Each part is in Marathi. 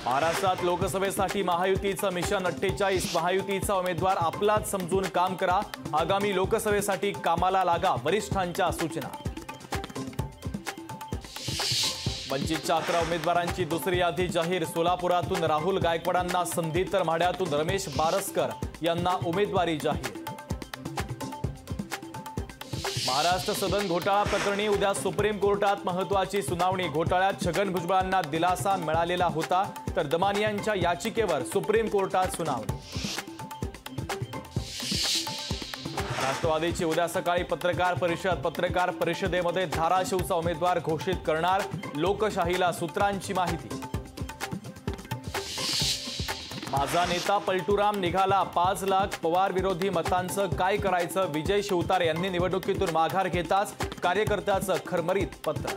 महाराष्ट्रात लोकसभेसाठी महायुतीचं मिशन 48 महायुतीचा उमेदवार आपलाच समजून काम करा। आगामी लोकसभेसाठी कामाला लागा, वरिष्ठांच्या सूचना। वंचितच्या 11 उमेदवारांची दुसरी यादी जाहीर। सोलापुरातून राहुल गायकवाडांना संधी तर माढ्यातून रमेश बारसकर यांना उमेदवारी जाहीर। महाराष्ट्र सदन घोटाळा प्रकरणी उद्या सुप्रीम कोर्टात महत्त्वाची सुनावणी। घोटाळ्यात छगन भुजबळांना दिलासा मिळालेला होता, तर दमानियांच्या याचिकेवर सुप्रीम कोर्टात सुनावणी। राष्ट्रवादीची उद्या सकाळी पत्रकार परिषदेमध्ये धाराशिवचा उमेदवार घोषित करणार। लोकशाहीला सूत्रांची माहिती। माझा नेता पलटूराम निघाला, 5 लाख पवार विरोधी मतांचं काय करायचं। विजय शिवतारे यांनी निवडणुकीतून माघार घेताच कार्यकर्त्याचं खरमरीत पत्र।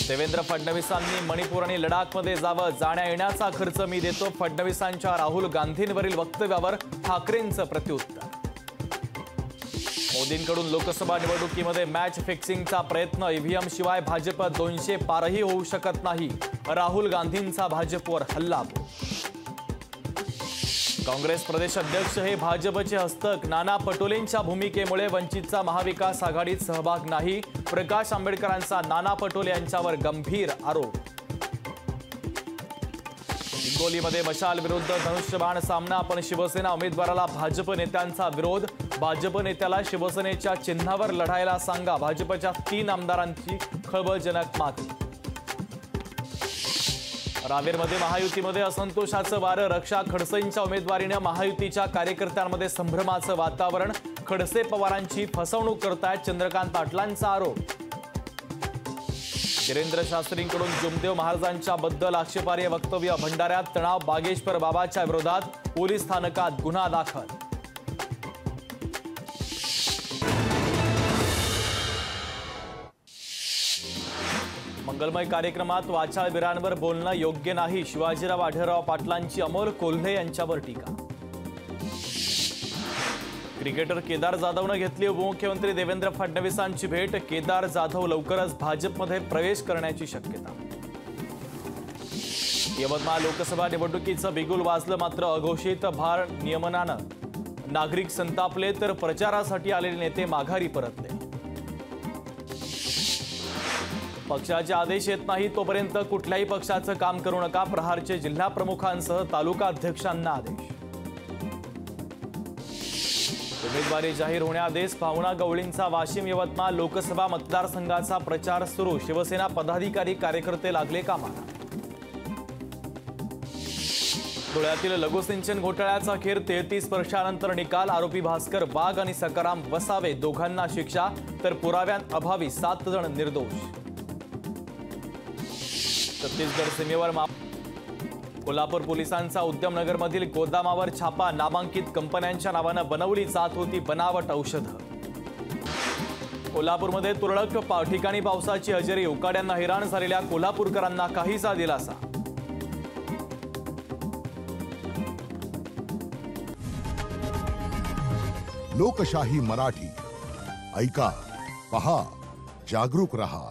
देवेंद्र फडणवीसांनी मणिपूर आणि लडाखमध्ये जावं, जाण्या येण्याचा खर्च मी देतो। फडणवीसांच्या राहुल गांधींवरील वक्तव्यावर ठाकरेंचं प्रत्युत्तर। मोदींकडून लोकसभा निवडणुकीमध्ये मॅच फिक्सिंगचा प्रयत्न। ईव्हीएम शिवाय भाजप 200 पारही होऊ शकत नाही। राहुल गांधींचा भाजपवर हल्लाबोल। काँग्रेस प्रदेश अध्यक्ष हे भाजपचे हस्तक। नाना पटोलेंच्या भूमिकेमुळे वंचितचा महाविकास आघाडीत सहभाग नाही। प्रकाश आंबेडकरांचा नाना पटोले यांच्यावर गंभीर आरोप। हिंगोलीमध्ये मशाल विरुद्ध धनुष्यबाण सामना, पण शिवसेना उमेदवाराला भाजप नेत्यांचा विरोध। भाजप नेत्याला शिवसेनेच्या चिन्हावर लढायला सांगा, भाजपच्या 3 आमदारांची खळबळजनक मागणी। रावेरमध्ये महायुतीमध्ये असंतोषाचं वारं। रक्षा खडसेंच्या उमेदवारीने महायुतीच्या कार्यकर्त्यांमध्ये संभ्रमाचं वातावरण। खडसे पवारांची फसवणूक करतायत, चंद्रकांत पाटलांचा आरोप। वीरेंद्र शास्त्रींकडून जुमदेव महाराजांच्या बद्दल आक्षेपार्ह वक्तव्य। भंडाऱ्यात तणाव, बागेश्वर बाबाच्या विरोधात पोलीस स्थानकात गुन्हा दाखल। मंगलमय कार्यक्रमात वाचाळवीरांवर बोलणं योग्य नाही। शिवाजीराव आढळराव पाटलांची अमोल कोल्हे यांच्यावर टीका। क्रिकेटर केदार जाधवनं घेतली उपमुख्यमंत्री देवेंद्र फडणवीसांची भेट। केदार जाधव लवकरच भाजपमध्ये प्रवेश करण्याची शक्यता। यवतमाळ लोकसभा निवडणुकीचं बिगुल वाजलं, मात्र अघोषित भार नियमनानं नागरिक संतापले, तर प्रचारासाठी आलेले नेते माघारी परतले। पक्षाचे आदेश येत नाही तोपर्यंत कुठल्याही पक्षाचं काम करू नका, प्रहारचे जिल्हा प्रमुखांसह तालुका अध्यक्षांना आदेश। उमेदवारी जाहीर होण्याआधीच भावना गवळींचा वाशिम यवतमाळ लोकसभा मतदारसंघाचा प्रचार सुरू। शिवसेना पदाधिकारी कार्यकर्ते लागले कामाला। धुळ्यातील लघुसिंचन घोटाळ्याचा अखेर 33 वर्षानंतर निकाल। आरोपी भास्कर वाघ आणि सकाराम वसावे दोघांना शिक्षा, तर पुराव्यांअभावी 7 जण निर्दोष। छत्तीसगड सीमेवर कोल्हापूर पोलिसांचा उद्यमनगरमधील गोदामावर छापा। नामांकित कंपन्यांच्या नावानं बनवली जात होती बनावट औषधं। कोल्हापूरमध्ये तुरळक ठिकाणी पावसाची हजेरी। उकाड्यांना हैराण झालेल्या कोल्हापूरकरांना काहीसा दिलासा। लोकशाही मराठी ऐका, पहा, जागरूक रहा।